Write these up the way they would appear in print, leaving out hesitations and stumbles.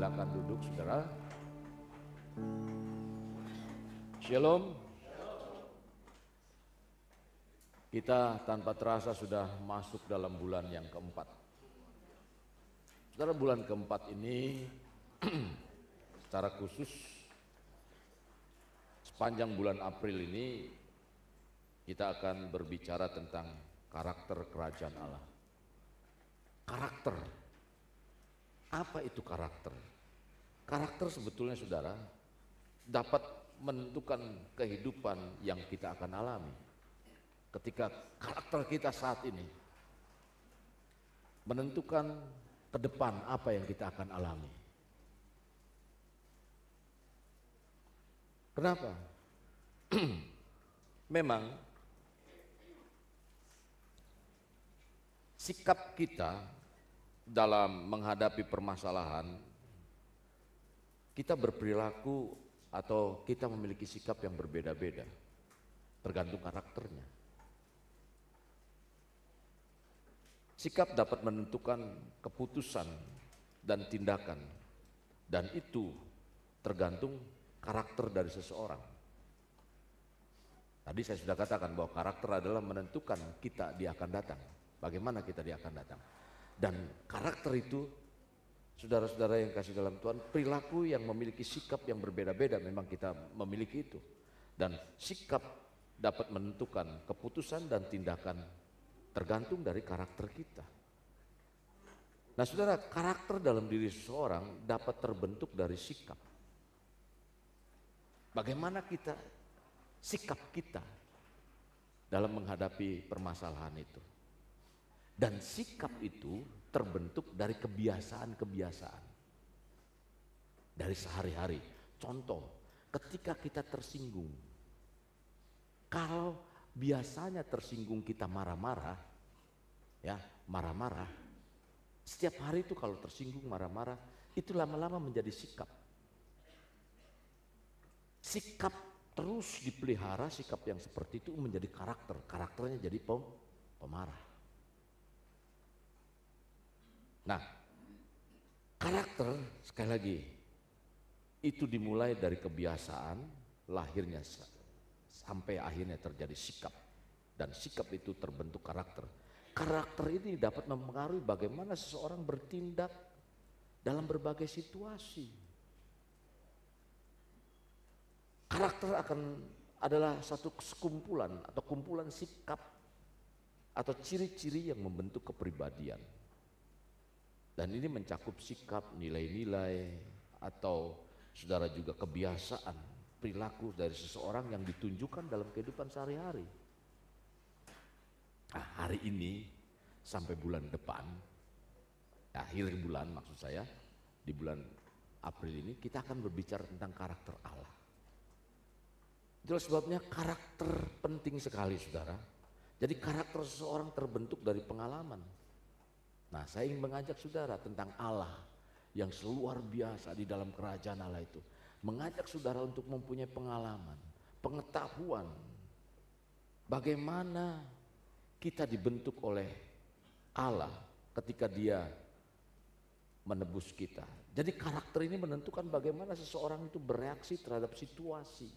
Silakan duduk, saudara. Shalom. Kita tanpa terasa sudah masuk dalam bulan yang keempat. Saudara, bulan keempat ini secara khusus sepanjang bulan April ini kita akan berbicara tentang karakter kerajaan Allah. Karakter. Apa itu karakter? Karakter sebetulnya, saudara, dapat menentukan kehidupan yang kita akan alami. Ketika karakter kita saat ini menentukan ke depan apa yang kita akan alami. Kenapa? Memang sikap kita dalam menghadapi permasalahan, kita berperilaku atau kita memiliki sikap yang berbeda-beda, tergantung karakternya. Sikap dapat menentukan keputusan dan tindakan, dan itu tergantung karakter dari seseorang. Tadi saya sudah katakan bahwa karakter adalah menentukan kita di akan datang, bagaimana kita di akan datang. Dan karakter itu, saudara-saudara yang kasih dalam Tuhan, perilaku yang memiliki sikap yang berbeda-beda, memang kita memiliki itu. Dan sikap dapat menentukan keputusan dan tindakan tergantung dari karakter kita. Nah, saudara, karakter dalam diri seseorang dapat terbentuk dari sikap. Bagaimana kita, sikap kita dalam menghadapi permasalahan itu. Dan sikap itu terbentuk dari kebiasaan-kebiasaan dari sehari-hari. Contoh, ketika kita tersinggung, kalau biasanya tersinggung kita marah-marah, ya marah-marah, setiap hari itu kalau tersinggung marah-marah, itu lama-lama menjadi sikap. Sikap terus dipelihara, sikap yang seperti itu menjadi karakter, karakternya jadi pemarah. Nah, karakter sekali lagi itu dimulai dari kebiasaan, lahirnya sampai akhirnya terjadi sikap, dan sikap itu terbentuk karakter. Karakter ini dapat mempengaruhi bagaimana seseorang bertindak dalam berbagai situasi. Karakter adalah satu sekumpulan atau kumpulan sikap atau ciri-ciri yang membentuk kepribadian. Dan ini mencakup sikap, nilai-nilai, atau saudara juga kebiasaan, perilaku dari seseorang yang ditunjukkan dalam kehidupan sehari-hari. Nah, hari ini sampai bulan depan, akhir bulan maksud saya, di bulan April ini kita akan berbicara tentang karakter Allah. Itulah sebabnya karakter penting sekali, saudara. Jadi karakter seseorang terbentuk dari pengalaman. Nah, saya ingin mengajak saudara tentang Allah yang luar biasa di dalam kerajaan Allah itu. Mengajak saudara untuk mempunyai pengalaman, pengetahuan bagaimana kita dibentuk oleh Allah ketika Dia menebus kita. Jadi karakter ini menentukan bagaimana seseorang itu bereaksi terhadap situasi,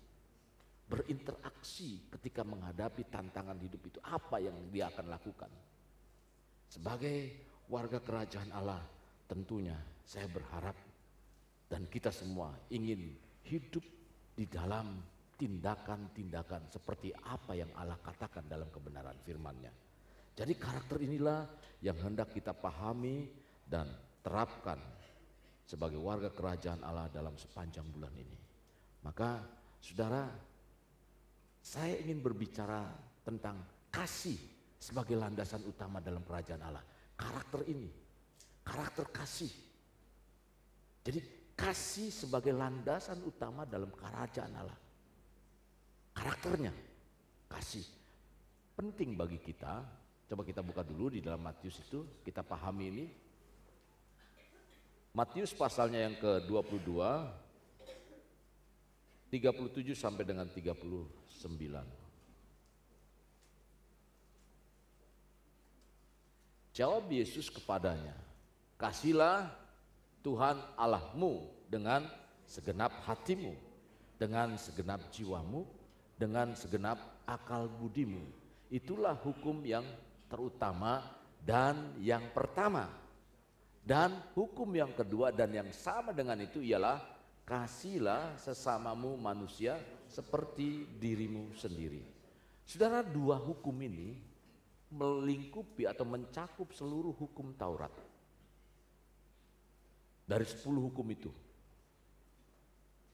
berinteraksi ketika menghadapi tantangan hidup itu. Apa yang dia akan lakukan? Sebagai warga kerajaan Allah, tentunya saya berharap dan kita semua ingin hidup di dalam tindakan-tindakan seperti apa yang Allah katakan dalam kebenaran firman-Nya. Jadi karakter inilah yang hendak kita pahami dan terapkan sebagai warga kerajaan Allah dalam sepanjang bulan ini. Maka saudara, saya ingin berbicara tentang kasih sebagai landasan utama dalam kerajaan Allah. Karakter ini, karakter kasih. Jadi kasih sebagai landasan utama dalam kerajaan Allah. Karakternya, kasih. Penting bagi kita. Coba kita buka dulu di dalam Matius itu, kita pahami ini. Matius pasalnya yang ke-22, 37 sampai dengan 39. Jawab Yesus kepadanya, kasihlah Tuhan Allahmu dengan segenap hatimu, dengan segenap jiwamu, dengan segenap akal budimu. Itulah hukum yang terutama dan yang pertama. Dan hukum yang kedua dan yang sama dengan itu ialah kasihlah sesamamu manusia seperti dirimu sendiri. Saudara, dua hukum ini melingkupi atau mencakup seluruh hukum Taurat. Dari 10 hukum itu,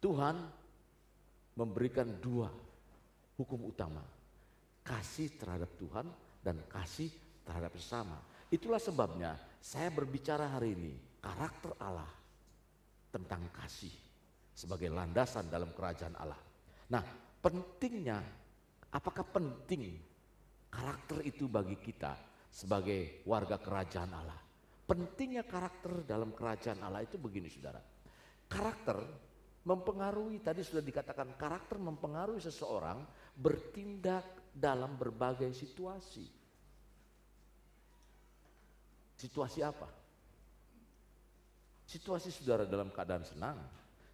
Tuhan memberikan dua hukum utama. Kasih terhadap Tuhan dan kasih terhadap sesama. Itulah sebabnya saya berbicara hari ini karakter Allah tentang kasih sebagai landasan dalam kerajaan Allah. Nah, pentingnya, apakah penting karakter itu bagi kita sebagai warga kerajaan Allah? Pentingnya karakter dalam kerajaan Allah itu begini, saudara. Karakter mempengaruhi, tadi sudah dikatakan, karakter mempengaruhi seseorang bertindak dalam berbagai situasi. Situasi apa? Situasi saudara dalam keadaan senang,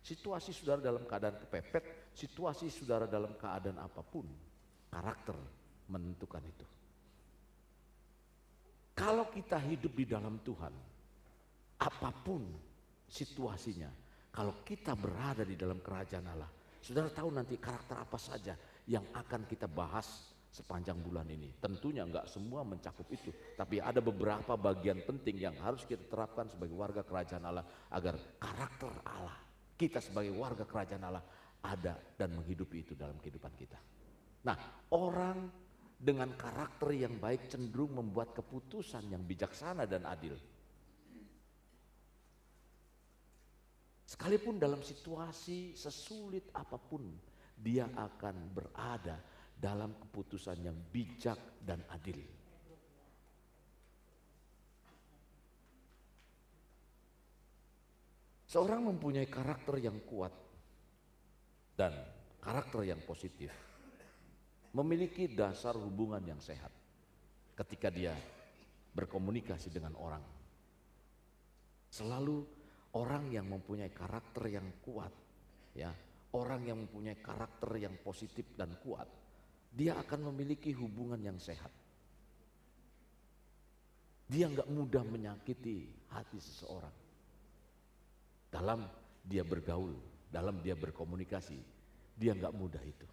situasi saudara dalam keadaan kepepet, situasi saudara dalam keadaan apapun, karakter menentukan itu. Kalau kita hidup di dalam Tuhan, apapun situasinya, kalau kita berada di dalam kerajaan Allah, saudara tahu nanti karakter apa saja yang akan kita bahas sepanjang bulan ini. Tentunya enggak semua mencakup itu, tapi ada beberapa bagian penting yang harus kita terapkan sebagai warga kerajaan Allah agar karakter Allah, kita sebagai warga kerajaan Allah ada dan menghidupi itu dalam kehidupan kita. Nah, orang dengan karakter yang baik cenderung membuat keputusan yang bijaksana dan adil. Sekalipun dalam situasi sesulit apapun, dia akan berada dalam keputusan yang bijak dan adil. Seorang mempunyai karakter yang kuat dan karakter yang positif, memiliki dasar hubungan yang sehat ketika dia berkomunikasi dengan orang. Selalu orang yang mempunyai karakter yang kuat, ya, orang yang mempunyai karakter yang positif dan kuat, dia akan memiliki hubungan yang sehat. Dia nggak mudah menyakiti hati seseorang dalam dia bergaul, dalam dia berkomunikasi. Dia nggak mudah itu.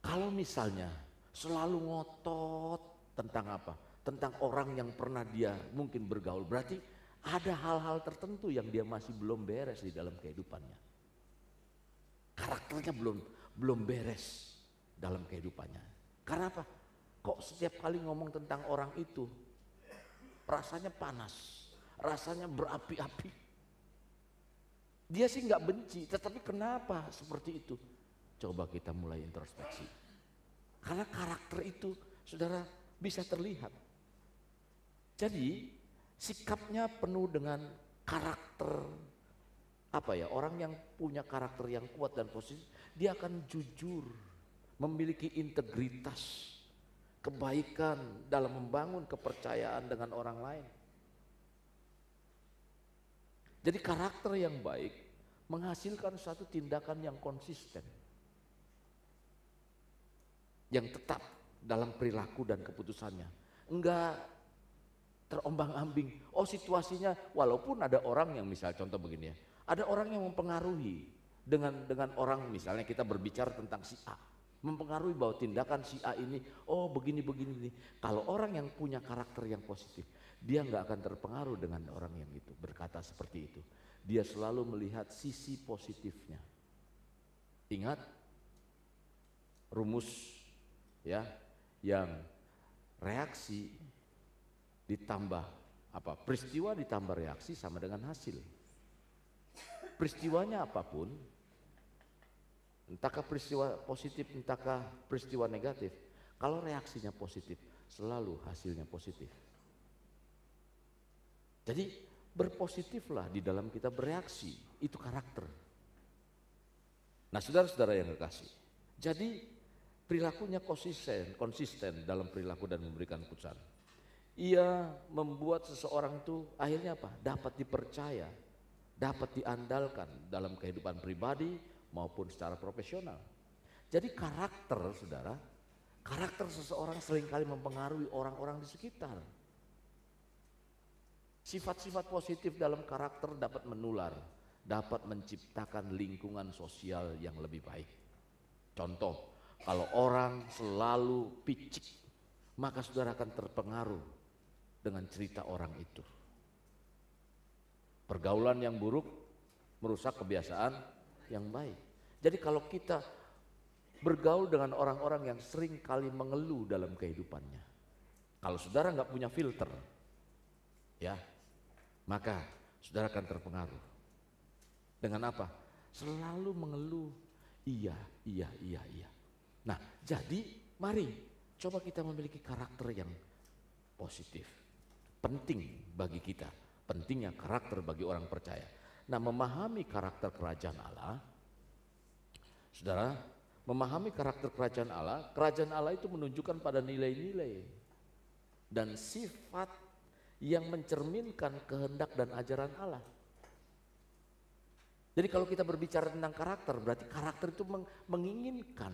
Kalau misalnya selalu ngotot tentang apa? Tentang orang yang pernah dia mungkin bergaul, berarti ada hal-hal tertentu yang dia masih belum beres di dalam kehidupannya. Karakternya belum beres dalam kehidupannya. Karena apa? Kok setiap kali ngomong tentang orang itu rasanya panas, rasanya berapi-api. Dia sih nggak benci, tetapi kenapa seperti itu? Coba kita mulai introspeksi. Karena karakter itu, saudara, bisa terlihat. Jadi sikapnya penuh dengan karakter, apa ya, orang yang punya karakter yang kuat dan positif, dia akan jujur, memiliki integritas, kebaikan dalam membangun kepercayaan dengan orang lain. Jadi karakter yang baik menghasilkan suatu tindakan yang konsisten, yang tetap dalam perilaku dan keputusannya. Enggak terombang-ambing. Oh, situasinya, walaupun ada orang yang, misal contoh begini ya, ada orang yang mempengaruhi dengan orang, misalnya kita berbicara tentang si A, mempengaruhi bahwa tindakan si A ini, oh begini. Kalau orang yang punya karakter yang positif, dia nggak akan terpengaruh dengan orang yang itu berkata seperti itu. Dia selalu melihat sisi positifnya. Ingat rumus ya, yang reaksi ditambah apa? Peristiwa ditambah reaksi sama dengan hasil. Peristiwanya apapun, entahkah peristiwa positif, entahkah peristiwa negatif, kalau reaksinya positif, selalu hasilnya positif. Jadi berpositiflah di dalam kita bereaksi, itu karakter. Nah, saudara-saudara yang kekasih, jadi perilakunya konsisten dalam perilaku dan memberikan keputusan. ia membuat seseorang itu akhirnya apa? Dapat dipercaya, dapat diandalkan dalam kehidupan pribadi maupun secara profesional. Jadi karakter, saudara, karakter seseorang seringkali mempengaruhi orang-orang di sekitar. Sifat-sifat positif dalam karakter dapat menular, dapat menciptakan lingkungan sosial yang lebih baik. Contoh, kalau orang selalu picik, maka saudara akan terpengaruh dengan cerita orang itu. Pergaulan yang buruk merusak kebiasaan yang baik. Jadi kalau kita bergaul dengan orang-orang yang sering kali mengeluh dalam kehidupannya, kalau saudara nggak punya filter, ya, maka saudara akan terpengaruh. Dengan apa? Selalu mengeluh, iya. Nah, jadi mari coba kita memiliki karakter yang positif. Penting bagi kita, pentingnya karakter bagi orang percaya. Nah, memahami karakter kerajaan Allah, saudara, memahami karakter kerajaan Allah itu menunjukkan pada nilai-nilai dan sifat yang mencerminkan kehendak dan ajaran Allah. Jadi kalau kita berbicara tentang karakter, berarti karakter itu menginginkan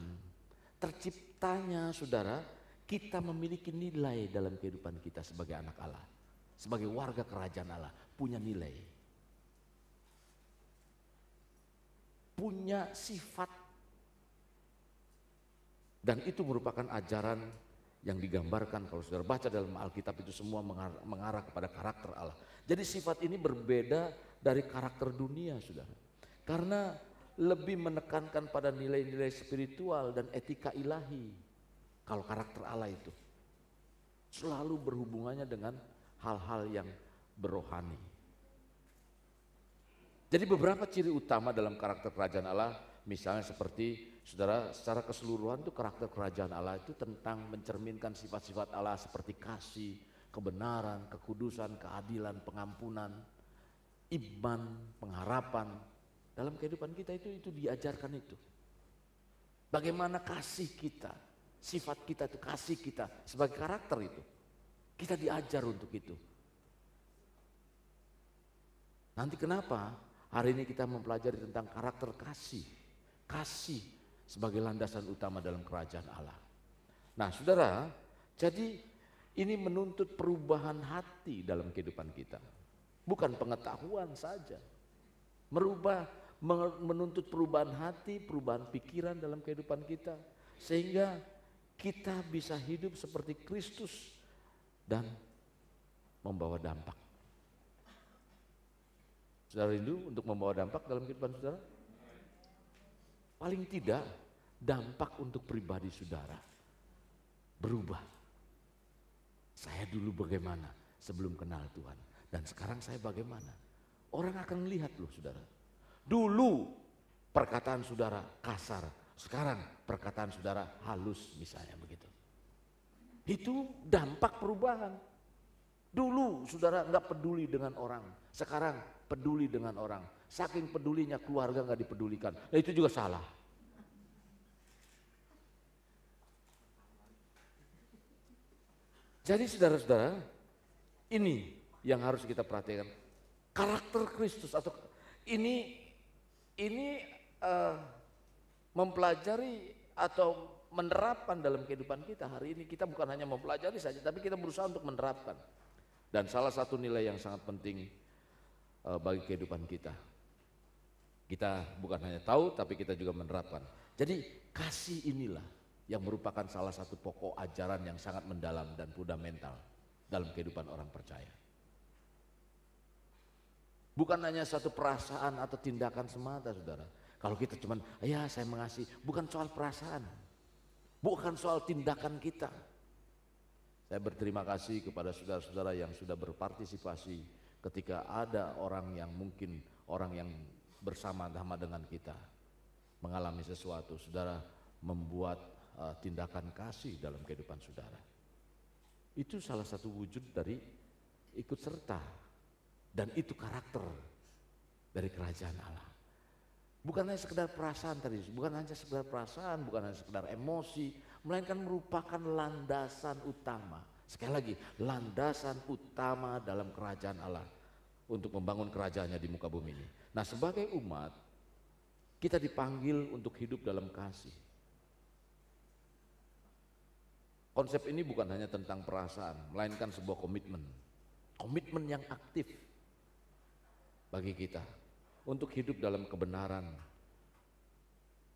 terciptanya, saudara, kita memiliki nilai dalam kehidupan kita sebagai anak Allah, sebagai warga kerajaan Allah, punya nilai, punya sifat. Dan itu merupakan ajaran yang digambarkan kalau saudara baca dalam Alkitab, itu semua mengarah kepada karakter Allah. Jadi sifat ini berbeda dari karakter dunia, saudara, karena lebih menekankan pada nilai-nilai spiritual dan etika ilahi. Kalau karakter Allah itu selalu berhubungannya dengan hal-hal yang berohani. Jadi beberapa ciri utama dalam karakter kerajaan Allah, misalnya seperti, saudara, secara keseluruhan itu karakter kerajaan Allah itu tentang mencerminkan sifat-sifat Allah seperti kasih, kebenaran, kekudusan, keadilan, pengampunan, iman, pengharapan. Dalam kehidupan kita itu diajarkan itu. Bagaimana kasih kita, sifat kita itu, kasih kita sebagai karakter itu. Kita diajar untuk itu. Nanti kenapa hari ini kita mempelajari tentang karakter kasih. Kasih sebagai landasan utama dalam kerajaan Allah. Nah, saudara, jadi ini menuntut perubahan hati dalam kehidupan kita. Bukan pengetahuan saja. Menuntut perubahan hati, perubahan pikiran dalam kehidupan kita. Sehingga kita bisa hidup seperti Kristus dan membawa dampak. Saudara rindu untuk membawa dampak dalam kehidupan saudara? Paling tidak dampak untuk pribadi saudara berubah. Saya dulu bagaimana sebelum kenal Tuhan, dan sekarang saya bagaimana. Orang akan melihat loh, saudara. Dulu perkataan saudara kasar, sekarang perkataan saudara halus misalnya begitu. Itu dampak perubahan. Dulu saudara nggak peduli dengan orang, sekarang peduli dengan orang. Saking pedulinya keluarga nggak dipedulikan. Nah, itu juga salah. Jadi saudara-saudara, ini yang harus kita perhatikan. Karakter Kristus atau ini mempelajari atau menerapkan dalam kehidupan kita hari ini. Kita bukan hanya mempelajari saja, tapi kita berusaha untuk menerapkan. Dan salah satu nilai yang sangat penting bagi kehidupan kita, kita bukan hanya tahu, tapi kita juga menerapkan. Jadi kasih inilah yang merupakan salah satu pokok ajaran yang sangat mendalam dan fundamental dalam kehidupan orang percaya. Bukan hanya satu perasaan atau tindakan semata, saudara. Kalau kita cuman, ya saya mengasihi, bukan soal perasaan, bukan soal tindakan kita. Saya berterima kasih kepada saudara-saudara yang sudah berpartisipasi ketika ada orang yang mungkin orang yang bersama-sama dengan kita mengalami sesuatu, saudara membuat tindakan kasih dalam kehidupan saudara. Itu salah satu wujud dari ikut serta. Dan itu karakter dari kerajaan Allah. Bukan hanya sekedar perasaan tadi, bukan hanya sekedar perasaan, bukan hanya sekedar emosi, melainkan merupakan landasan utama Sekali lagi, landasan utama dalam kerajaan Allah untuk membangun kerajaannya di muka bumi ini. Nah, sebagai umat, kita dipanggil untuk hidup dalam kasih. Konsep ini bukan hanya tentang perasaan, melainkan sebuah komitmen. Komitmen yang aktif bagi kita untuk hidup dalam kebenaran.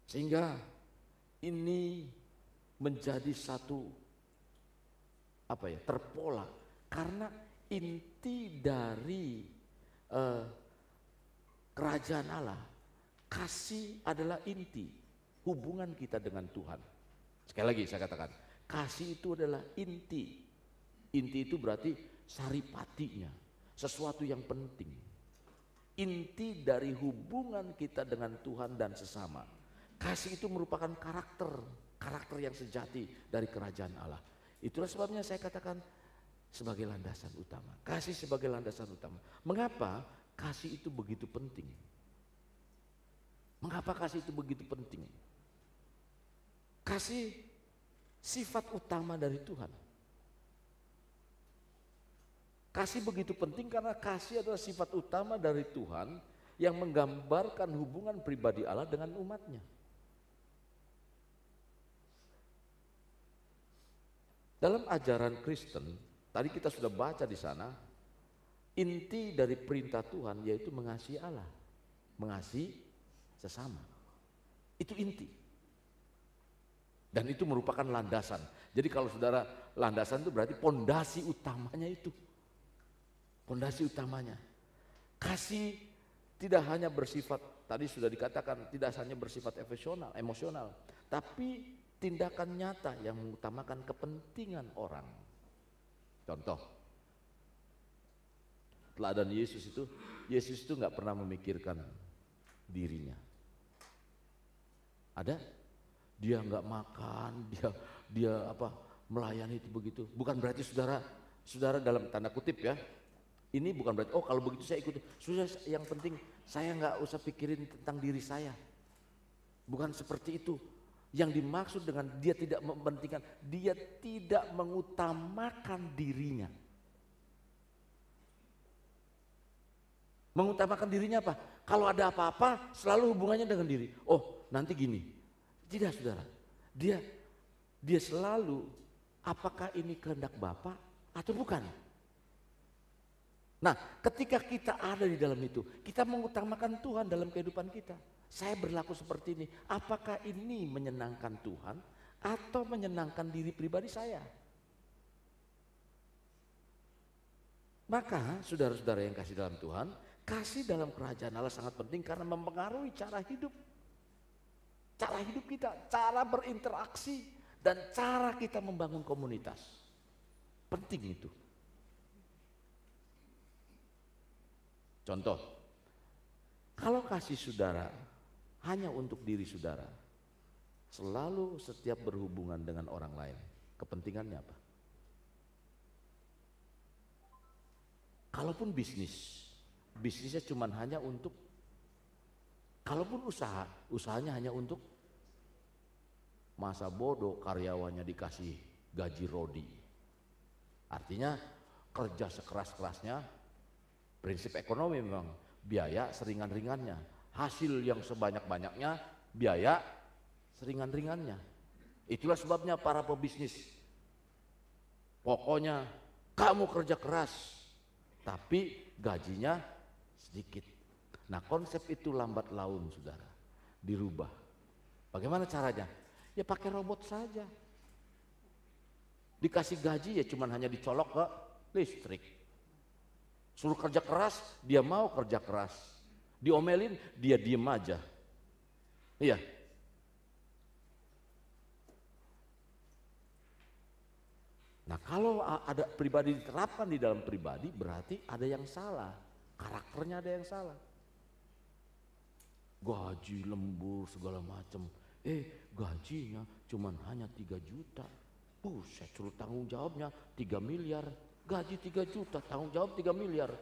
Sehingga ini menjadi satu terpola, karena inti dari kerajaan Allah, kasih adalah inti hubungan kita dengan Tuhan. Sekali lagi saya katakan, kasih itu adalah inti. Inti itu berarti saripatinya, sesuatu yang penting. Inti dari hubungan kita dengan Tuhan dan sesama. Kasih itu merupakan karakter yang sejati dari kerajaan Allah. Itulah sebabnya saya katakan sebagai landasan utama. Kasih sebagai landasan utama. Mengapa kasih itu begitu penting? Mengapa kasih itu begitu penting? Kasih sifat utama dari Tuhan. Kasih begitu penting karena kasih adalah sifat utama dari Tuhan yang menggambarkan hubungan pribadi Allah dengan umatnya. Dalam ajaran Kristen, tadi kita sudah baca di sana, inti dari perintah Tuhan yaitu mengasihi Allah, mengasihi sesama. Itu inti. Dan itu merupakan landasan. Jadi kalau saudara, landasan itu berarti pondasi utamanya itu. Pondasi utamanya. Kasih tidak hanya bersifat, tadi sudah dikatakan, tidak hanya bersifat emosional, tapi tindakan nyata yang mengutamakan kepentingan orang. Contoh, teladan Yesus itu nggak pernah memikirkan dirinya. Ada? Dia nggak makan, dia melayani itu begitu. Bukan berarti saudara dalam tanda kutip ya. Ini bukan berarti kalau begitu saya ikut. Sudah, yang penting saya nggak usah pikirin tentang diri saya. Bukan seperti itu. Yang dimaksud dengan dia tidak mementingkan, dia tidak mengutamakan dirinya. Mengutamakan dirinya apa? Kalau ada apa-apa selalu hubungannya dengan diri. Oh, nanti gini. Tidak, saudara. Dia selalu, apakah ini kehendak Bapa atau bukan? Nah, ketika kita ada di dalam itu, kita mengutamakan Tuhan dalam kehidupan kita. Saya berlaku seperti ini, apakah ini menyenangkan Tuhan atau menyenangkan diri pribadi saya? Maka saudara-saudara yang kasih dalam Tuhan, kasih dalam kerajaan Allah sangat penting karena mempengaruhi cara hidup kita, cara berinteraksi, dan cara kita membangun komunitas. Penting itu. Contoh, kalau kasih saudara hanya untuk diri saudara, selalu setiap berhubungan dengan orang lain, kepentingannya apa? Kalaupun bisnisnya cuma hanya untuk, kalaupun usahanya hanya untuk masa bodoh karyawannya dikasih gaji rodi. Artinya kerja sekeras-kerasnya, prinsip ekonomi memang biaya seringan-ringannya, hasil yang sebanyak-banyaknya, biaya seringan-ringannya. Itulah sebabnya para pebisnis, pokoknya kamu kerja keras, tapi gajinya sedikit. Nah, konsep itu lambat laun, saudara, dirubah. Bagaimana caranya? Ya pakai robot saja. Dikasih gaji ya cuman hanya dicolok ke listrik. Suruh kerja keras, dia mau kerja keras. Diomelin, dia diem aja. Iya. Nah, kalau ada pribadi diterapkan di dalam pribadi, berarti ada yang salah. Karakternya ada yang salah. Gaji lembur segala macam. Gajinya cuman hanya 3 juta. Saya suruh tanggung jawabnya 3 miliar. Gaji 3 juta, tanggung jawab 3 miliar.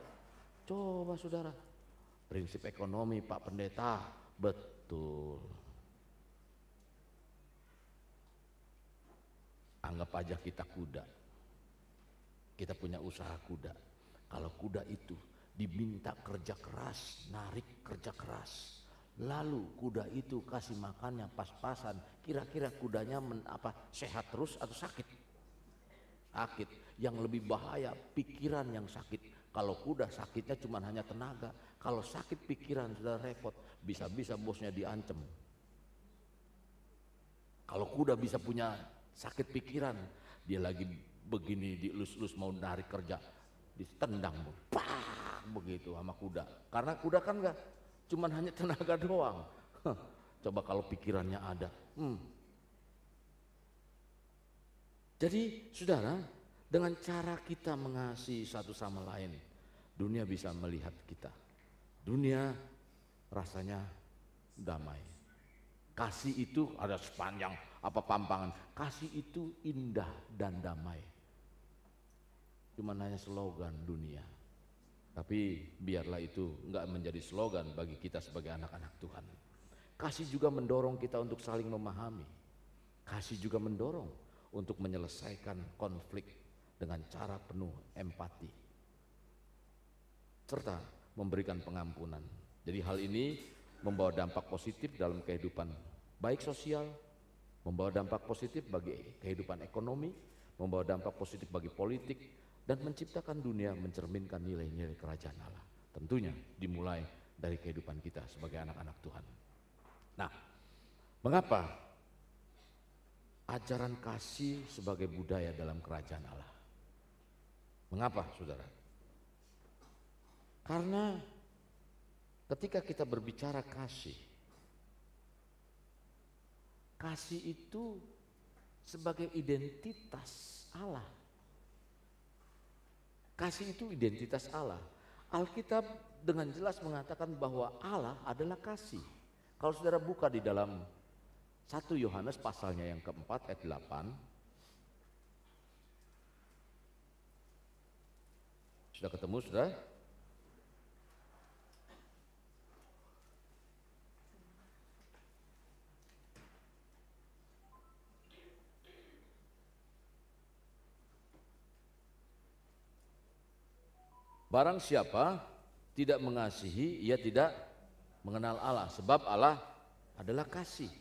Coba saudara, prinsip ekonomi Pak Pendeta, betul. Anggap aja kita kuda. Kita punya usaha kuda. Kalau kuda itu diminta kerja keras, narik kerja keras, lalu kuda itu kasih makannya pas-pasan, kira-kira kudanya sehat terus atau sakit? Sakit. Yang lebih bahaya pikiran yang sakit. Kalau kuda sakitnya cuma hanya tenaga, kalau sakit pikiran sudah repot, bisa-bisa bosnya diancam. Kalau kuda bisa punya sakit pikiran, dia lagi begini dielus-elus mau narik kerja, ditendang, pak, begitu sama kuda. Karena kuda kan enggak cuman hanya tenaga doang. Coba kalau pikirannya ada. Jadi saudara, dengan cara kita mengasihi satu sama lain, dunia bisa melihat kita. Dunia rasanya damai. Kasih itu ada sepanjang pampangan. Kasih itu indah dan damai. Cuman hanya slogan dunia. Tapi biarlah itu enggak menjadi slogan bagi kita sebagai anak-anak Tuhan. Kasih juga mendorong kita untuk saling memahami. Kasih juga mendorong untuk menyelesaikan konflik dengan cara penuh empati. Serta memberikan pengampunan. Jadi hal ini membawa dampak positif dalam kehidupan baik sosial, membawa dampak positif bagi kehidupan ekonomi, membawa dampak positif bagi politik, dan menciptakan dunia mencerminkan nilai-nilai kerajaan Allah. Tentunya dimulai dari kehidupan kita sebagai anak-anak Tuhan. Nah, mengapa ajaran kasih sebagai budaya dalam kerajaan Allah? Mengapa, saudara? Karena ketika kita berbicara kasih, kasih itu sebagai identitas Allah. Kasih itu identitas Allah. Alkitab dengan jelas mengatakan bahwa Allah adalah kasih. Kalau saudara buka di dalam 1 Yohanes pasalnya yang keempat ayat 8. Sudah ketemu saudara? Barang siapa tidak mengasihi, ia tidak mengenal Allah, sebab Allah adalah kasih.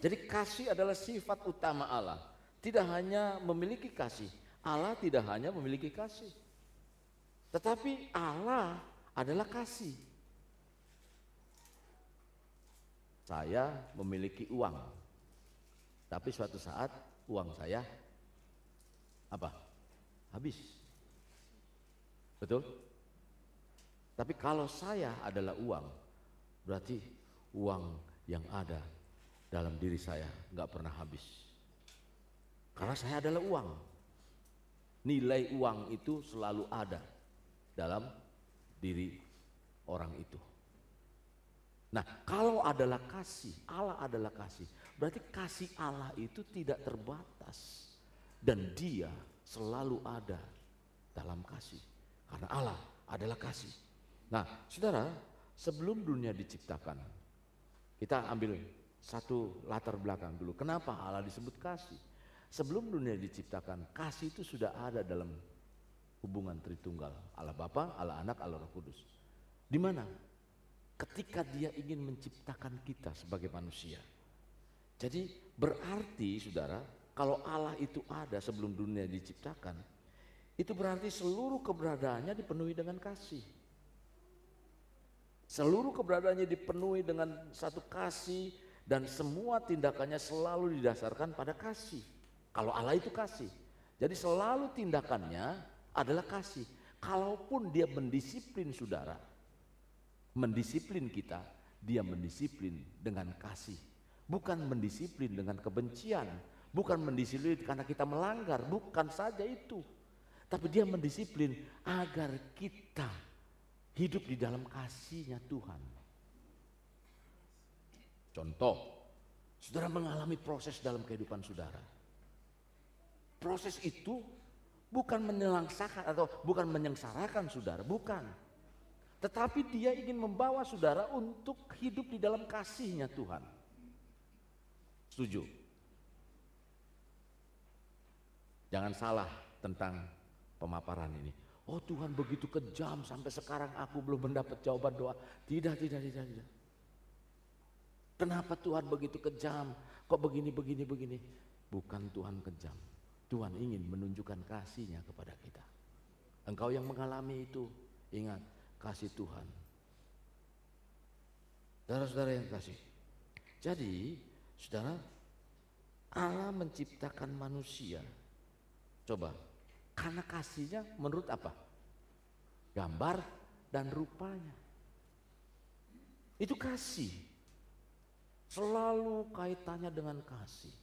Jadi kasih adalah sifat utama Allah. Tidak hanya memiliki kasih, Allah tidak hanya memiliki kasih, tetapi Allah adalah kasih. Saya memiliki uang, tapi suatu saat uang saya habis. Betul? Tapi kalau saya adalah uang, berarti uang yang ada dalam diri saya nggak pernah habis. Karena saya adalah uang. Nilai uang itu selalu ada dalam diri orang itu. Nah, kalau adalah kasih, Allah adalah kasih, berarti kasih Allah itu tidak terbatas dan Dia selalu ada dalam kasih. Karena Allah adalah kasih. Nah, saudara, sebelum dunia diciptakan, kita ambil satu latar belakang dulu. Kenapa Allah disebut kasih? Sebelum dunia diciptakan, kasih itu sudah ada dalam hubungan Tritunggal. Allah Bapa, Allah Anak, Allah Roh Kudus. Di mana? Ketika Dia ingin menciptakan kita sebagai manusia. Jadi berarti, saudara, kalau Allah itu ada sebelum dunia diciptakan, itu berarti seluruh keberadaannya dipenuhi dengan kasih. Seluruh keberadaannya dipenuhi dengan satu kasih dan semua tindakannya selalu didasarkan pada kasih. Kalau Allah itu kasih, jadi selalu tindakannya adalah kasih. Kalaupun Dia mendisiplin saudara, mendisiplin kita, Dia mendisiplin dengan kasih. Bukan mendisiplin dengan kebencian, bukan mendisiplin karena kita melanggar, bukan saja itu. Tapi Dia mendisiplin agar kita hidup di dalam kasih-Nya Tuhan. Contoh, saudara mengalami proses dalam kehidupan saudara. Proses itu bukan menyelangsakan atau bukan menyengsarakan saudara, bukan. Tetapi Dia ingin membawa saudara untuk hidup di dalam kasih-Nya Tuhan. Setuju? Jangan salah tentang pemaparan ini. Oh Tuhan begitu kejam sampai sekarang aku belum mendapat jawaban doa. Tidak. Kenapa Tuhan begitu kejam? Kok begini? Bukan Tuhan kejam. Tuhan ingin menunjukkan kasih-Nya kepada kita. Engkau yang mengalami itu, ingat kasih Tuhan. Saudara-saudara yang kasih. Jadi, saudara, Allah menciptakan manusia. Coba, karena kasih-Nya menurut apa? Gambar dan rupanya. Itu kasih. Selalu kaitannya dengan kasih.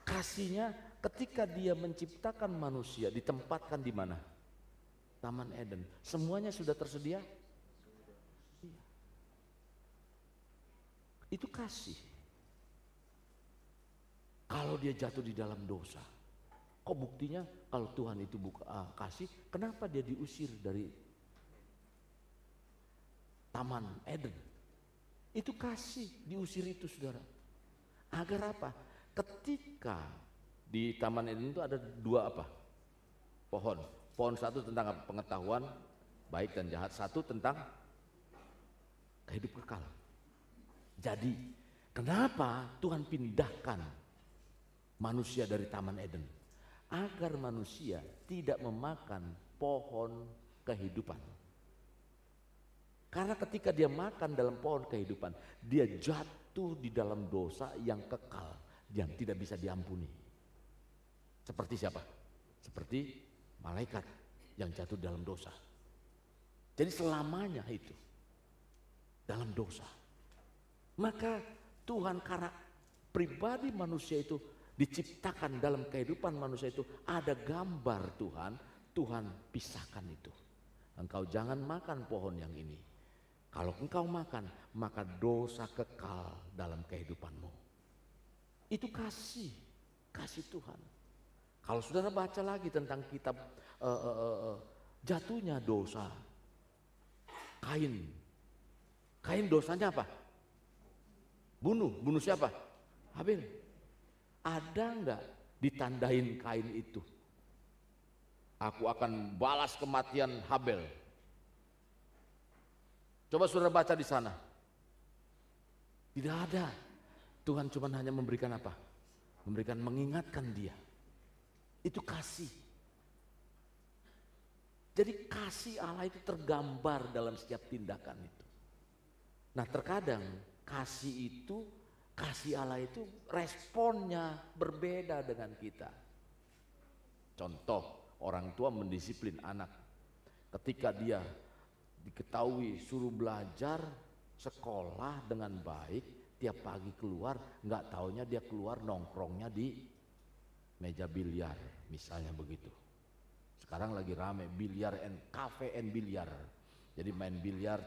Kasih-Nya ketika Dia menciptakan manusia, ditempatkan di mana? Taman Eden. Semuanya sudah tersedia? Iya. Itu kasih. Kalau dia jatuh di dalam dosa, kok buktinya kalau Tuhan itu kasih, kenapa dia diusir dari Taman Eden? Itu kasih, diusir itu saudara. Agar apa? Ketika di Taman Eden itu ada dua apa? Pohon. Pohon satu tentang pengetahuan baik dan jahat, satu tentang hidup kekal. Jadi kenapa Tuhan pindahkan manusia dari Taman Eden? Agar manusia tidak memakan pohon kehidupan. Karena ketika dia makan dalam pohon kehidupan, dia jatuh di dalam dosa yang kekal, yang tidak bisa diampuni. Seperti siapa? Seperti malaikat yang jatuh dalam dosa. Jadi selamanya itu dalam dosa. Maka Tuhan, karena pribadi manusia itu diciptakan dalam kehidupan manusia itu ada gambar Tuhan, Tuhan pisahkan itu. Engkau jangan makan pohon yang ini. Kalau engkau makan, maka dosa kekal dalam kehidupanmu. Itu kasih Tuhan. Kalau saudara baca lagi tentang kitab jatuhnya dosa Kain. Kain dosanya apa? Bunuh siapa? Habil. Ada enggak ditandain Kain itu? Aku akan balas kematian Habel. Coba saudara baca di sana. Tidak ada. Tuhan cuma hanya memberikan apa? Memberikan, mengingatkan dia. Itu kasih. Jadi kasih Allah itu tergambar dalam setiap tindakan itu. Nah terkadang kasih Allah itu responnya berbeda dengan kita. Contoh, orang tua mendisiplin anak. Ketika dia diketahui suruh belajar sekolah dengan baik, tiap pagi keluar, nggak taunya dia keluar nongkrongnya di meja biliar, misalnya begitu. Sekarang lagi rame biliar cafe and biliar. Jadi main biliar,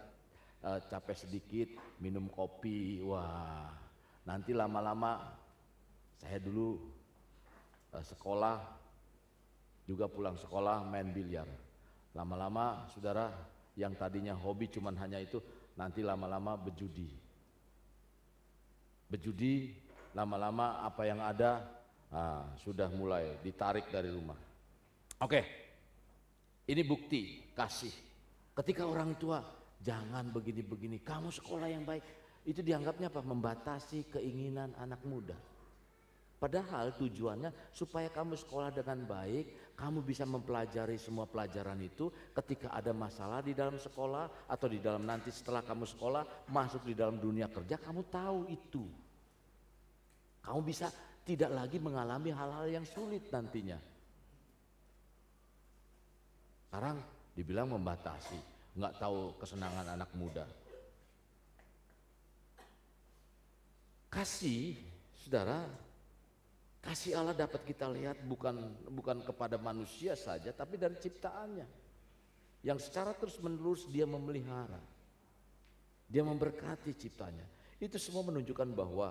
capek sedikit, minum kopi, wah. Nanti lama-lama saya dulu sekolah, juga pulang sekolah main biliar. Lama-lama saudara, yang tadinya hobi cuman hanya itu, nanti lama-lama bejudi, lama-lama apa yang ada sudah mulai ditarik dari rumah. Oke, ini bukti kasih. Ketika orang tua, jangan begini-begini, kamu sekolah yang baik, itu dianggapnya apa? Membatasi keinginan anak muda. Padahal tujuannya supaya kamu sekolah dengan baik, kamu bisa mempelajari semua pelajaran itu. Ketika ada masalah di dalam sekolah atau di dalam nanti setelah kamu sekolah masuk di dalam dunia kerja, kamu tahu itu. Kamu bisa tidak lagi mengalami hal-hal yang sulit nantinya. Sekarang dibilang membatasi, nggak tahu kesenangan anak muda. Kasih, saudara. Kasih Allah dapat kita lihat bukan kepada manusia saja, tapi dari ciptaannya. Yang secara terus-menerus dia memelihara. Dia memberkati ciptanya. Itu semua menunjukkan bahwa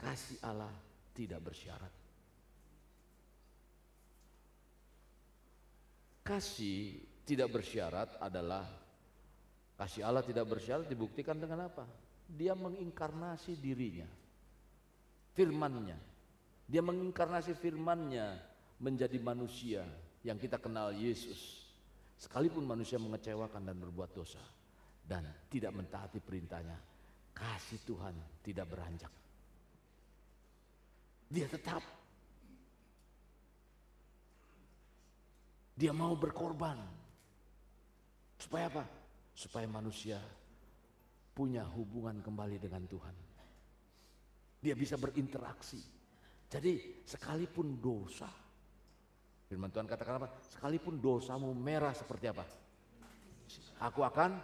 kasih Allah tidak bersyarat. Kasih tidak bersyarat adalah, kasih Allah tidak bersyarat dibuktikan dengan apa? Dia menginkarnasi dirinya, firman-Nya. Dia menginkarnasi firman-Nya menjadi manusia yang kita kenal Yesus, sekalipun manusia mengecewakan dan berbuat dosa dan tidak mentaati perintahnya, kasih Tuhan tidak beranjak. Dia tetap, dia mau berkorban. Supaya apa? Supaya manusia punya hubungan kembali dengan Tuhan. Dia bisa berinteraksi. Jadi sekalipun dosa, firman Tuhan katakan apa? Sekalipun dosamu merah seperti apa? Aku akan,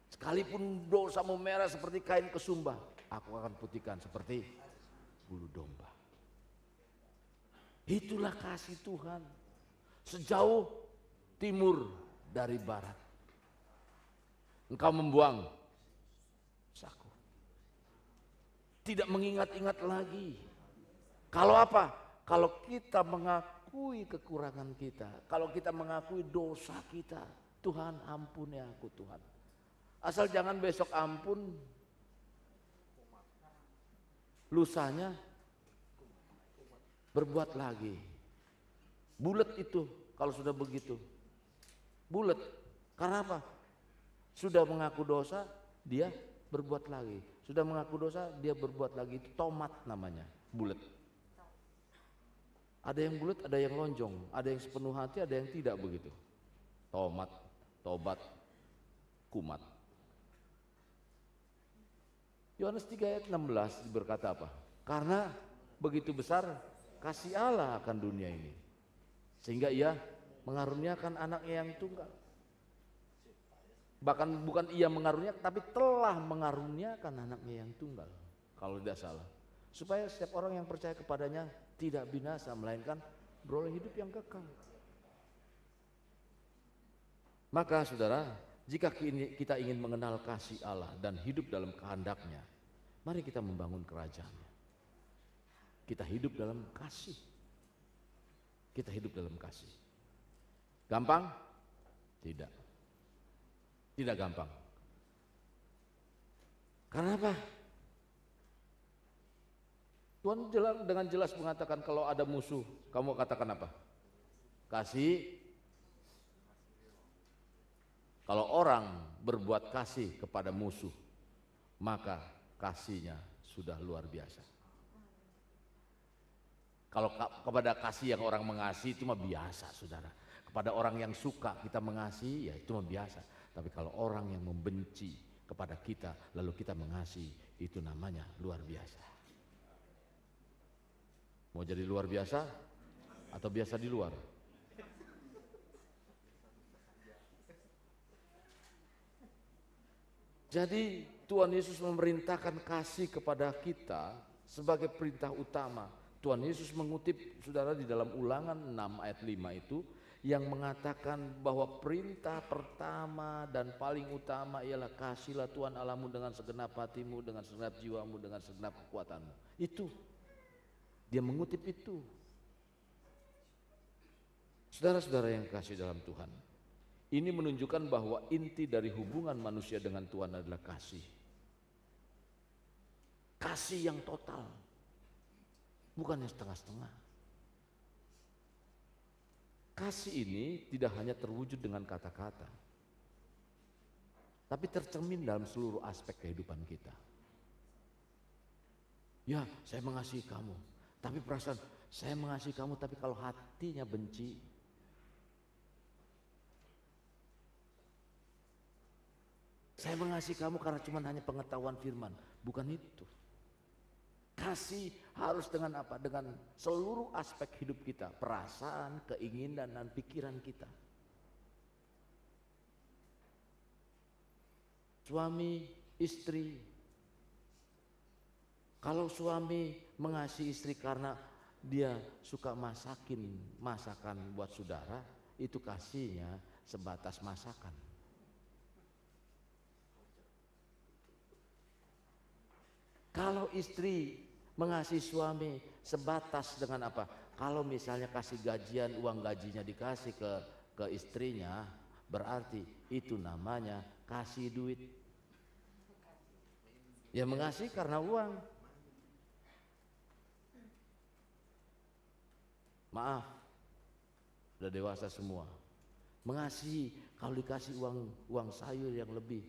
sekalipun dosamu merah seperti kain kesumba, aku akan putihkan seperti bulu domba. Itulah kasih Tuhan. Sejauh timur dari barat, engkau membuang saku. Tidak mengingat-ingat lagi. Kalau apa? Kalau kita mengakui kekurangan kita, kalau kita mengakui dosa kita, Tuhan ampuni aku Tuhan. Asal jangan besok ampun, lusanya berbuat lagi. Bulet itu kalau sudah begitu. Bulet. Karena apa? Sudah mengaku dosa, dia berbuat lagi. Sudah mengaku dosa, dia berbuat lagi. Itu tomat namanya, bulet. Ada yang bulet, ada yang lonjong, ada yang sepenuh hati, ada yang tidak begitu. Tomat, tobat, kumat. Yohanes 3 ayat 16 berkata apa? Karena begitu besar kasih Allah akan dunia ini, sehingga ia mengaruniakan anaknya yang tunggal. Bahkan bukan ia mengaruniakan, tapi telah mengaruniakan anaknya yang tunggal, kalau tidak salah, supaya setiap orang yang percaya kepadanya tidak binasa, melainkan beroleh hidup yang kekal. Maka saudara, jika kita ingin mengenal kasih Allah dan hidup dalam kehendaknya, mari kita membangun kerajaannya. Kita hidup dalam kasih. Kita hidup dalam kasih. Gampang? Tidak. Tidak gampang. Karena apa? Tuhan dengan jelas mengatakan kalau ada musuh, kamu katakan apa? Kasih. Kalau orang berbuat kasih kepada musuh, maka kasihnya sudah luar biasa. Kalau kepada kasih yang orang mengasihi itu mah biasa, saudara. Kepada orang yang suka kita mengasihi, ya itu mah biasa. Tapi kalau orang yang membenci kepada kita lalu kita mengasihi, itu namanya luar biasa. Mau jadi luar biasa atau biasa di luar? Jadi Tuhan Yesus memerintahkan kasih kepada kita sebagai perintah utama. Tuhan Yesus mengutip saudara di dalam Ulangan 6 ayat 5 itu yang mengatakan bahwa perintah pertama dan paling utama ialah kasihlah Tuhan Allahmu dengan segenap hatimu, dengan segenap jiwamu, dengan segenap kekuatanmu. Itu dia mengutip itu. Saudara-saudara yang kasih dalam Tuhan, ini menunjukkan bahwa inti dari hubungan manusia dengan Tuhan adalah kasih. Kasih yang total, bukan yang setengah-setengah. Kasih ini tidak hanya terwujud dengan kata-kata, tapi tercermin dalam seluruh aspek kehidupan kita. Ya, saya mengasihi kamu, tapi perasaan saya mengasihi kamu, tapi kalau hatinya benci. Saya mengasihi kamu karena cuma hanya pengetahuan firman, bukan itu. Kasih harus dengan apa? Dengan seluruh aspek hidup kita, perasaan, keinginan, dan pikiran kita. Suami, istri. Kalau suami mengasihi istri karena dia suka masakin masakan buat saudara, itu kasihnya sebatas masakan. Kalau istri mengasihi suami sebatas dengan apa? Kalau misalnya kasih gajian, uang gajinya dikasih ke istrinya, berarti itu namanya kasih duit. Ya mengasihi karena uang. Maaf, Sudah dewasa semua. Mengasihi, kalau dikasih uang sayur yang lebih,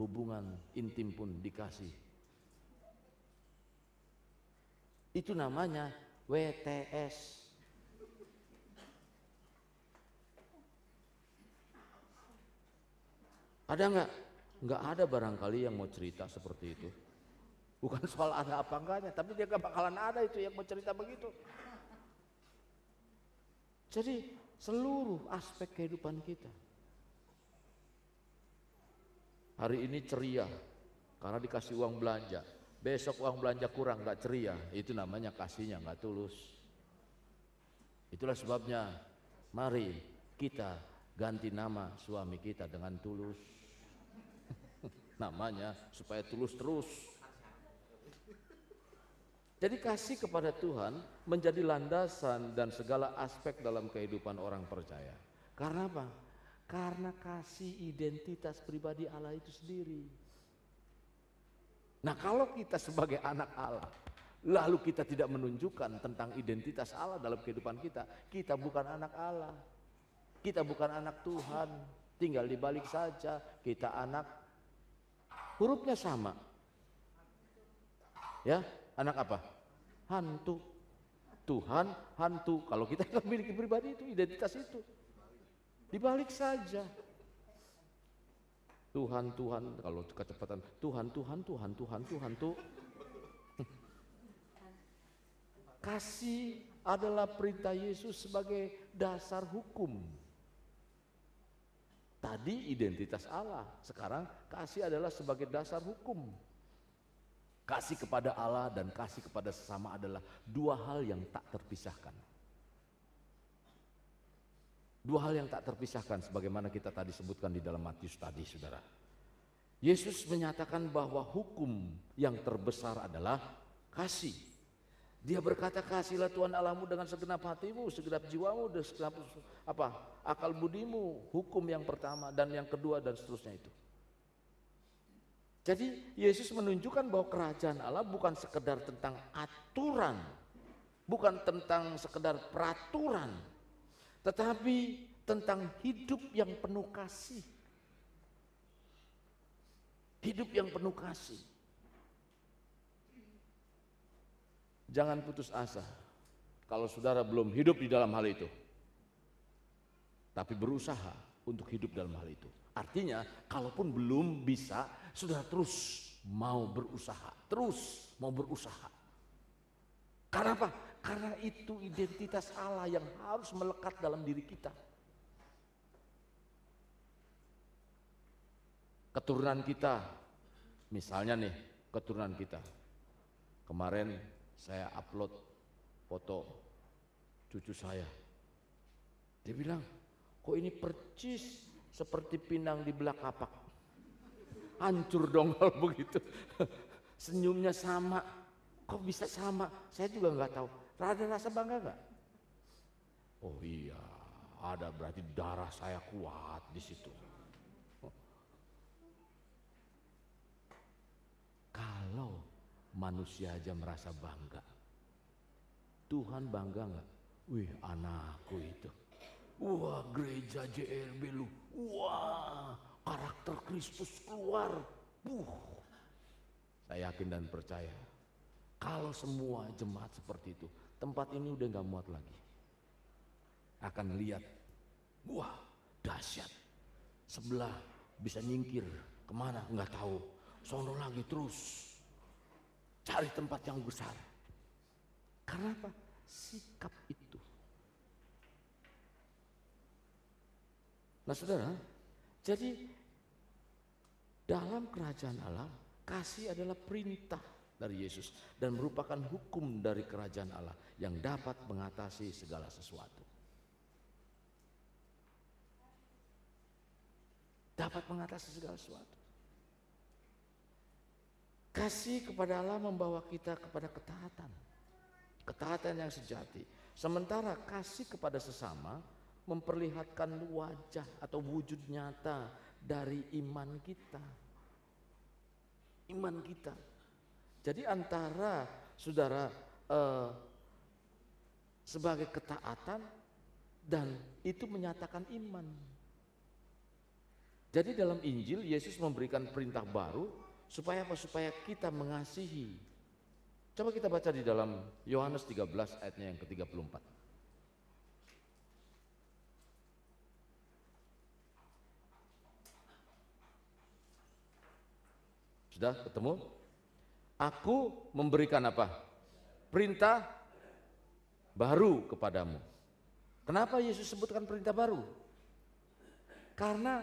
hubungan intim pun dikasih. Itu namanya WTS. Ada nggak? Nggak ada barangkali yang mau cerita seperti itu. Bukan soal ada apa enggaknya, tapi dia gak bakalan ada itu yang mau cerita begitu. Jadi seluruh aspek kehidupan kita. Hari ini ceria karena dikasih uang belanja. Besok uang belanja kurang, gak ceria. Itu namanya kasihnya gak tulus. Itulah sebabnya mari kita ganti nama suami kita dengan Tulus. Namanya supaya tulus terus. Jadi kasih kepada Tuhan menjadi landasan dan segala aspek dalam kehidupan orang percaya. Karena apa? Karena kasih identitas pribadi Allah itu sendiri. Nah, kalau kita sebagai anak Allah, lalu kita tidak menunjukkan tentang identitas Allah dalam kehidupan kita, kita bukan anak Allah. Kita bukan anak Tuhan, tinggal dibalik saja, kita anak, hurufnya sama. Ya, anak apa? Hantu. Tuhan, hantu. Kalau kita nggak memiliki pribadi itu, identitas itu, dibalik saja. Tuhan, Tuhan, kalau kecepatan Tuhan, Tuhan, Tuhan, Tuhan, Tuhan, tuh. Kasih adalah perintah Yesus sebagai dasar hukum. Tadi identitas Allah, sekarang kasih adalah sebagai dasar hukum. Kasih kepada Allah dan kasih kepada sesama adalah dua hal yang tak terpisahkan. Dua hal yang tak terpisahkan sebagaimana kita tadi sebutkan di dalam Matius tadi, saudara. Yesus menyatakan bahwa hukum yang terbesar adalah kasih. Dia berkata, kasihlah Tuhan Allahmu dengan segenap hatimu, segenap jiwamu, dan segenap akal budimu. Hukum yang pertama dan yang kedua dan seterusnya itu. Jadi Yesus menunjukkan bahwa kerajaan Allah bukan sekedar tentang aturan, bukan tentang sekedar peraturan, tetapi tentang hidup yang penuh kasih. Hidup yang penuh kasih. Jangan putus asa kalau saudara belum hidup di dalam hal itu, tapi berusaha untuk hidup dalam hal itu. Artinya kalaupun belum bisa, saudara terus mau berusaha, terus mau berusaha. Karena apa? Karena itu identitas Allah yang harus melekat dalam diri kita. Keturunan kita, misalnya nih, keturunan kita. Kemarin saya upload foto cucu saya. Dia bilang, kok ini percis seperti pinang di belah kapak. Hancur dong kalau begitu. Senyumnya sama. Kok bisa sama? Saya juga nggak tahu. Ada rasa bangga nggak? Oh iya, ada, berarti darah saya kuat di situ. Kalau manusia aja merasa bangga, Tuhan bangga nggak? Wih, anakku itu. Wah, gereja JLB lu. Wah, karakter Kristus keluar. Saya yakin dan percaya, kalau semua jemaat seperti itu, tempat ini udah gak muat lagi. Akan lihat, wah dahsyat. Sebelah bisa nyingkir, kemana nggak tahu. Sono lagi terus, cari tempat yang besar. Karena apa? Sikap itu. Nah saudara, jadi dalam kerajaan Allah, kasih adalah perintah dari Yesus dan merupakan hukum dari kerajaan Allah yang dapat mengatasi segala sesuatu. Dapat mengatasi segala sesuatu. Kasih kepada Allah membawa kita kepada ketaatan. Ketaatan yang sejati. Sementara kasih kepada sesama memperlihatkan wajah atau wujud nyata dari iman kita. Iman kita. Jadi antara saudara sebagai ketaatan Dan itu menyatakan iman. Jadi dalam Injil Yesus memberikan perintah baru supaya apa? Supaya kita mengasihi. Coba kita baca di dalam Yohanes 13 ayatnya yang ke-34. Sudah ketemu? Aku memberikan apa? Perintah baru kepadamu. Kenapa Yesus sebutkan perintah baru? Karena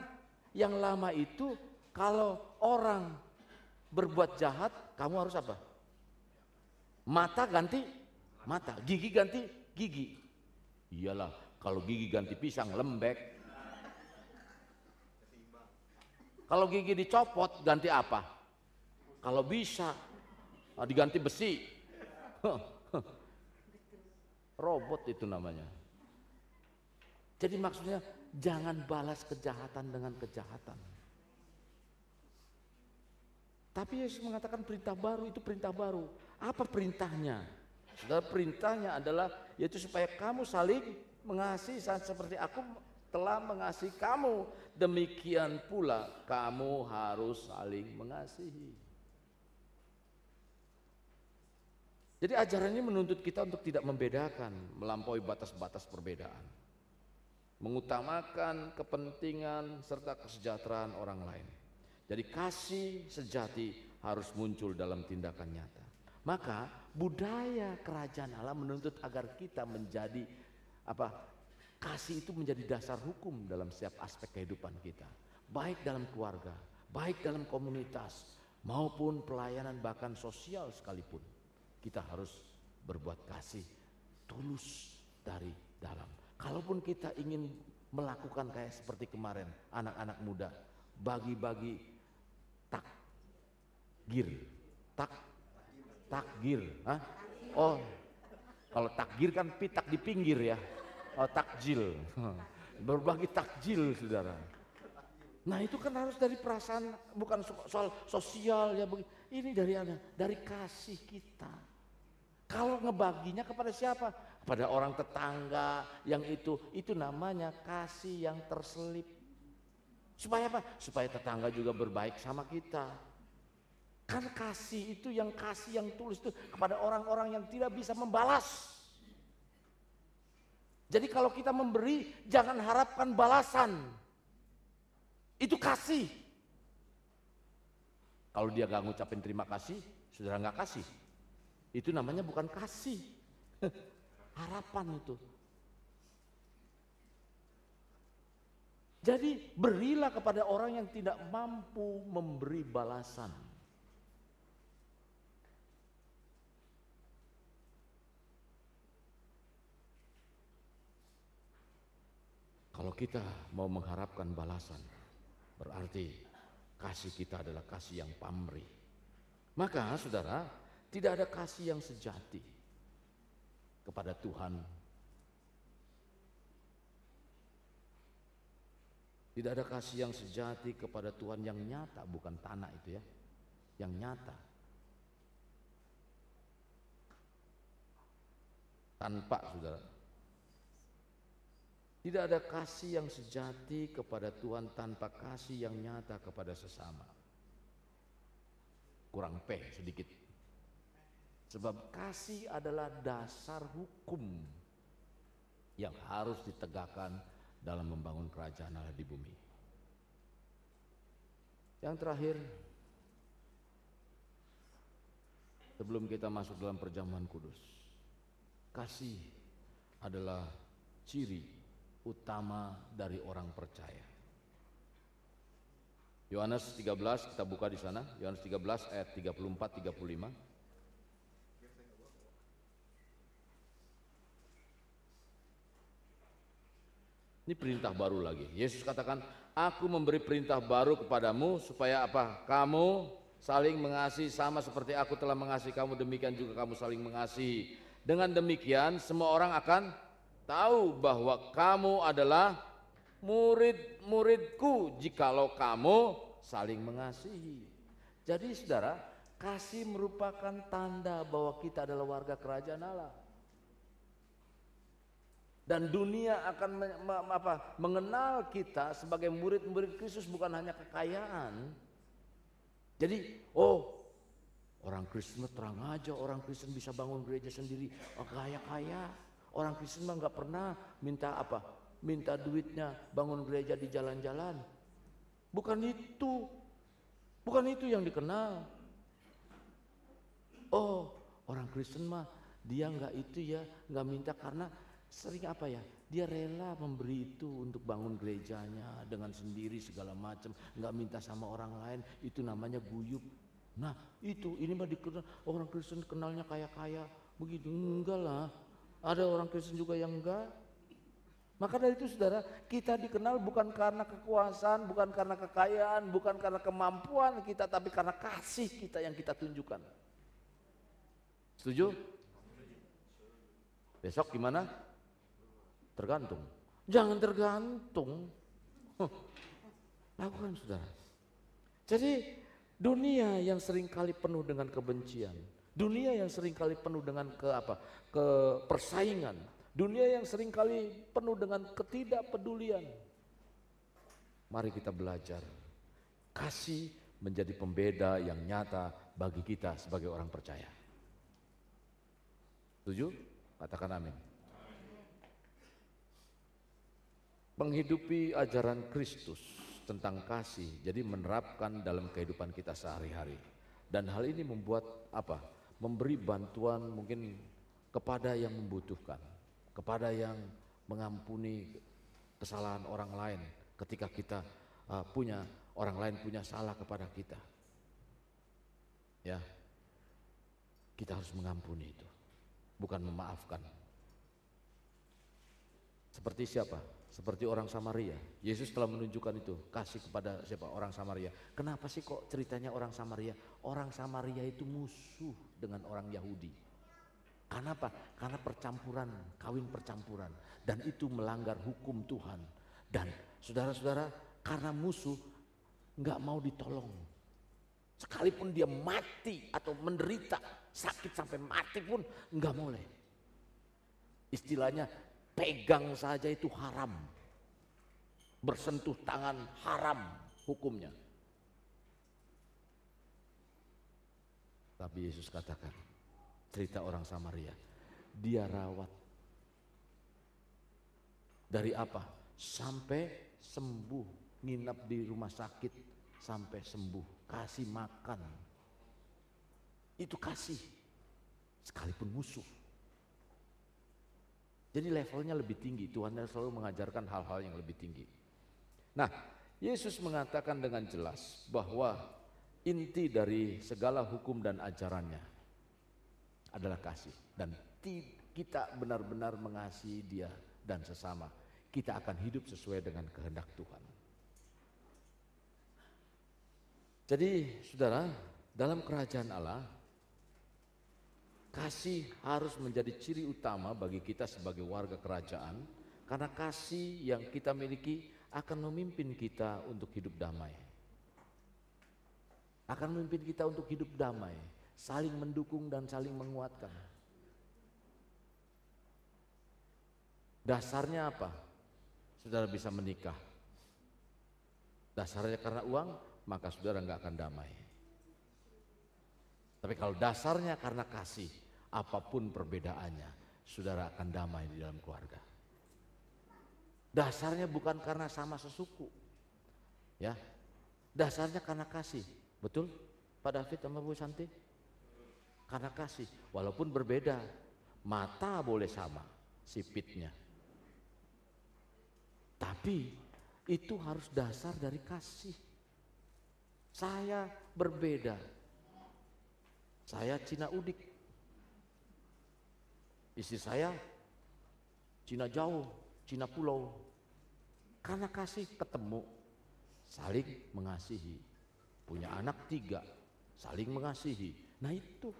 yang lama itu kalau orang berbuat jahat, kamu harus apa? Mata ganti mata, gigi ganti gigi. Iyalah, kalau gigi ganti pisang lembek. Kalau gigi dicopot ganti apa? Kalau bisa diganti besi. Robot itu namanya. Jadi maksudnya jangan balas kejahatan dengan kejahatan. Tapi Yesus mengatakan perintah baru, itu perintah baru. Apa perintahnya? Saudara, perintahnya adalah yaitu supaya kamu saling mengasihi seperti aku telah mengasihi kamu. Demikian pula kamu harus saling mengasihi. Jadi ajaran ini menuntut kita untuk tidak membedakan, melampaui batas-batas perbedaan. Mengutamakan kepentingan serta kesejahteraan orang lain. Jadi kasih sejati harus muncul dalam tindakan nyata. Maka budaya kerajaan Allah menuntut agar kita menjadi kasih itu menjadi dasar hukum dalam setiap aspek kehidupan kita. Baik dalam keluarga, baik dalam komunitas, maupun pelayanan bahkan sosial sekalipun. Kita harus berbuat kasih tulus dari dalam. Kalaupun kita ingin melakukan kayak seperti kemarin, anak-anak muda bagi-bagi takgir. Oh, kalau takgir kan pitak di pinggir ya. Oh, takjil. Berbagi takjil, saudara. Nah itu kan harus dari perasaan, bukan soal sosial ya. Ini dari mana? Dari kasih kita. Kalau ngebaginya kepada siapa? Kepada orang tetangga yang itu namanya kasih yang terselip. Supaya apa? Supaya tetangga juga berbaik sama kita. Kan kasih itu yang tulus itu kepada orang-orang yang tidak bisa membalas. Jadi kalau kita memberi, jangan harapkan balasan. Itu kasih. Kalau dia gak ngucapin terima kasih, saudara gak kasih. Itu namanya bukan kasih. Harapan itu. Jadi berilah kepada orang yang tidak mampu memberi balasan. Kalau kita mau mengharapkan balasan, berarti kasih kita adalah kasih yang pamrih. Maka saudara, tidak ada kasih yang sejati kepada Tuhan. Tidak ada kasih yang sejati kepada Tuhan yang nyata, bukan tanah itu ya, yang nyata. Tanpa saudara. Tidak ada kasih yang sejati kepada Tuhan tanpa kasih yang nyata kepada sesama. Kurang P sedikit. Sebab kasih adalah dasar hukum yang harus ditegakkan dalam membangun kerajaan Allah di bumi. Yang terakhir, sebelum kita masuk dalam perjamuan kudus, kasih adalah ciri utama dari orang percaya. Yohanes 13, kita buka di sana, Yohanes 13 ayat 34-35. Ini perintah baru lagi. Yesus katakan, aku memberi perintah baru kepadamu supaya apa? Kamu saling mengasihi sama seperti aku telah mengasihi kamu, demikian juga kamu saling mengasihi. Dengan demikian semua orang akan tahu bahwa kamu adalah murid-muridku jikalau kamu saling mengasihi. Jadi saudara, kasih merupakan tanda bahwa kita adalah warga kerajaan Allah. Dan dunia akan mengenal kita sebagai murid-murid Kristus bukan hanya kekayaan. Jadi, orang Kristen terang aja, orang Kristen bisa bangun gereja sendiri, kaya-kaya. Orang Kristen mah nggak pernah minta minta duitnya bangun gereja di jalan-jalan. Bukan itu yang dikenal. Orang Kristen mah dia nggak nggak minta karena sering dia rela memberi itu untuk bangun gerejanya dengan sendiri segala macam, nggak minta sama orang lain. Itu namanya guyup. Nah ini mah dikenal orang Kristen kenalnya kaya-kaya begitu. Enggak lah, ada orang Kristen juga yang enggak. Maka dari itu saudara, kita dikenal bukan karena kekuasaan, bukan karena kekayaan, bukan karena kemampuan kita, tapi karena kasih kita yang kita tunjukkan. Setuju? Besok gimana? Tergantung. Jangan tergantung. Lakukan saudara. Jadi dunia yang seringkali penuh dengan kebencian, dunia yang seringkali penuh dengan persaingan, dunia yang seringkali penuh dengan ketidakpedulian. Mari kita belajar. Kasih menjadi pembeda yang nyata bagi kita sebagai orang percaya. Setuju? Katakan amin. Menghidupi ajaran Kristus tentang kasih, jadi menerapkan dalam kehidupan kita sehari-hari. Dan hal ini membuat memberi bantuan mungkin kepada yang membutuhkan, kepada yang mengampuni kesalahan orang lain ketika kita orang lain punya salah kepada kita. Ya, kita harus mengampuni itu, bukan memaafkan. Seperti siapa? Seperti orang Samaria. Yesus telah menunjukkan itu, kasih kepada siapa? Orang Samaria. Kenapa sih kok ceritanya orang Samaria? Orang Samaria itu musuh dengan orang Yahudi. Karena apa? Karena kawin percampuran. Dan itu melanggar hukum Tuhan. Dan saudara-saudara, karena musuh nggak mau ditolong. Sekalipun dia mati atau menderita sakit sampai mati pun nggak boleh. Istilahnya pegang saja itu haram, bersentuh tangan haram hukumnya. Tapi Yesus katakan, cerita orang Samaria, dia rawat dari sampai sembuh, nginap di rumah sakit sampai sembuh, kasih makan. Itu kasih, sekalipun musuh. Jadi levelnya lebih tinggi, Tuhan selalu mengajarkan hal-hal yang lebih tinggi. Nah, Yesus mengatakan dengan jelas bahwa inti dari segala hukum dan ajarannya adalah kasih. Dan kita benar-benar mengasihi dia dan sesama. Kita akan hidup sesuai dengan kehendak Tuhan. Jadi saudara, dalam kerajaan Allah, kasih harus menjadi ciri utama bagi kita sebagai warga kerajaan, karena kasih yang kita miliki akan memimpin kita untuk hidup damai. Akan memimpin kita untuk hidup damai, saling mendukung dan saling menguatkan. Dasarnya apa? Saudara bisa menikah. Dasarnya karena uang, maka saudara nggak akan damai. Tapi kalau dasarnya karena kasih, apapun perbedaannya, saudara akan damai di dalam keluarga. Dasarnya bukan karena sama sesuku, ya. Dasarnya karena kasih, betul, Pak David sama Bu Santi? Karena kasih, walaupun berbeda, mata boleh sama sipitnya, tapi itu harus dasar dari kasih. Saya berbeda. Saya Cina udik, istri saya Cina jauh, Cina pulau. Karena kasih ketemu, saling mengasihi. Punya anak 3, saling mengasihi. Nah itu,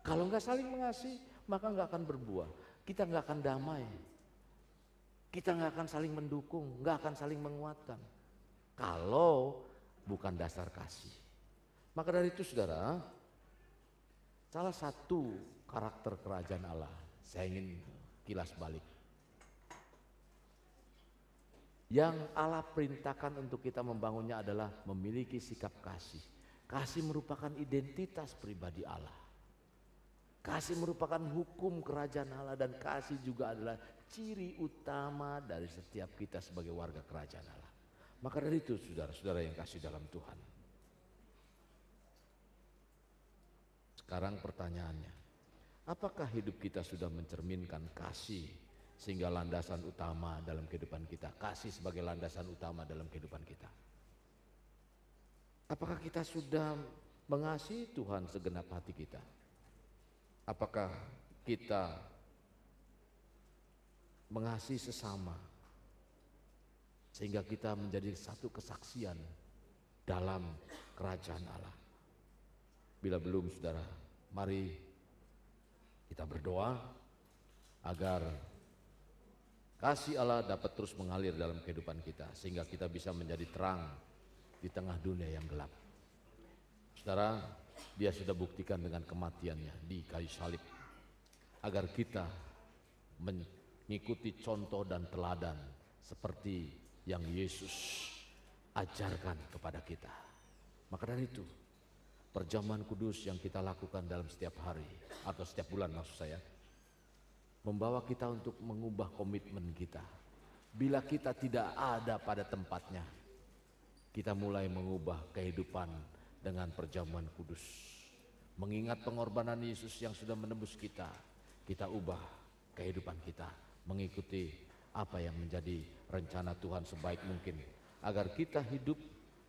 kalau nggak saling mengasihi, maka nggak akan berbuah. Kita nggak akan damai. Kita nggak akan saling mendukung, nggak akan saling menguatkan. Kalau bukan dasar kasih. Maka dari itu saudara, salah satu karakter kerajaan Allah, saya ingin kilas balik. Yang Allah perintahkan untuk kita membangunnya adalah memiliki sikap kasih. Kasih merupakan identitas pribadi Allah. Kasih merupakan hukum kerajaan Allah, dan kasih juga adalah ciri utama dari setiap kita sebagai warga kerajaan Allah. Maka dari itu saudara-saudara yang kasih dalam Tuhan. Sekarang pertanyaannya, apakah hidup kita sudah mencerminkan kasih sehingga landasan utama dalam kehidupan kita, kasih sebagai landasan utama dalam kehidupan kita? Apakah kita sudah mengasihi Tuhan segenap hati kita? Apakah kita mengasihi sesama sehingga kita menjadi satu kesaksian dalam kerajaan Allah? Bila belum, saudara, mari kita berdoa agar kasih Allah dapat terus mengalir dalam kehidupan kita, sehingga kita bisa menjadi terang di tengah dunia yang gelap. Saudara, Dia sudah buktikan dengan kematiannya di kayu salib, agar kita mengikuti contoh dan teladan seperti yang Yesus ajarkan kepada kita. Maka dari itu, perjamuan kudus yang kita lakukan dalam setiap hari atau setiap bulan maksud saya, membawa kita untuk mengubah komitmen kita. Bila kita tidak ada pada tempatnya, kita mulai mengubah kehidupan dengan perjamuan kudus. Mengingat pengorbanan Yesus yang sudah menebus kita, kita ubah kehidupan kita mengikuti apa yang menjadi rencana Tuhan sebaik mungkin, agar kita hidup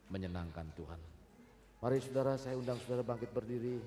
menyenangkan Tuhan. Mari saudara, saya undang saudara bangkit berdiri.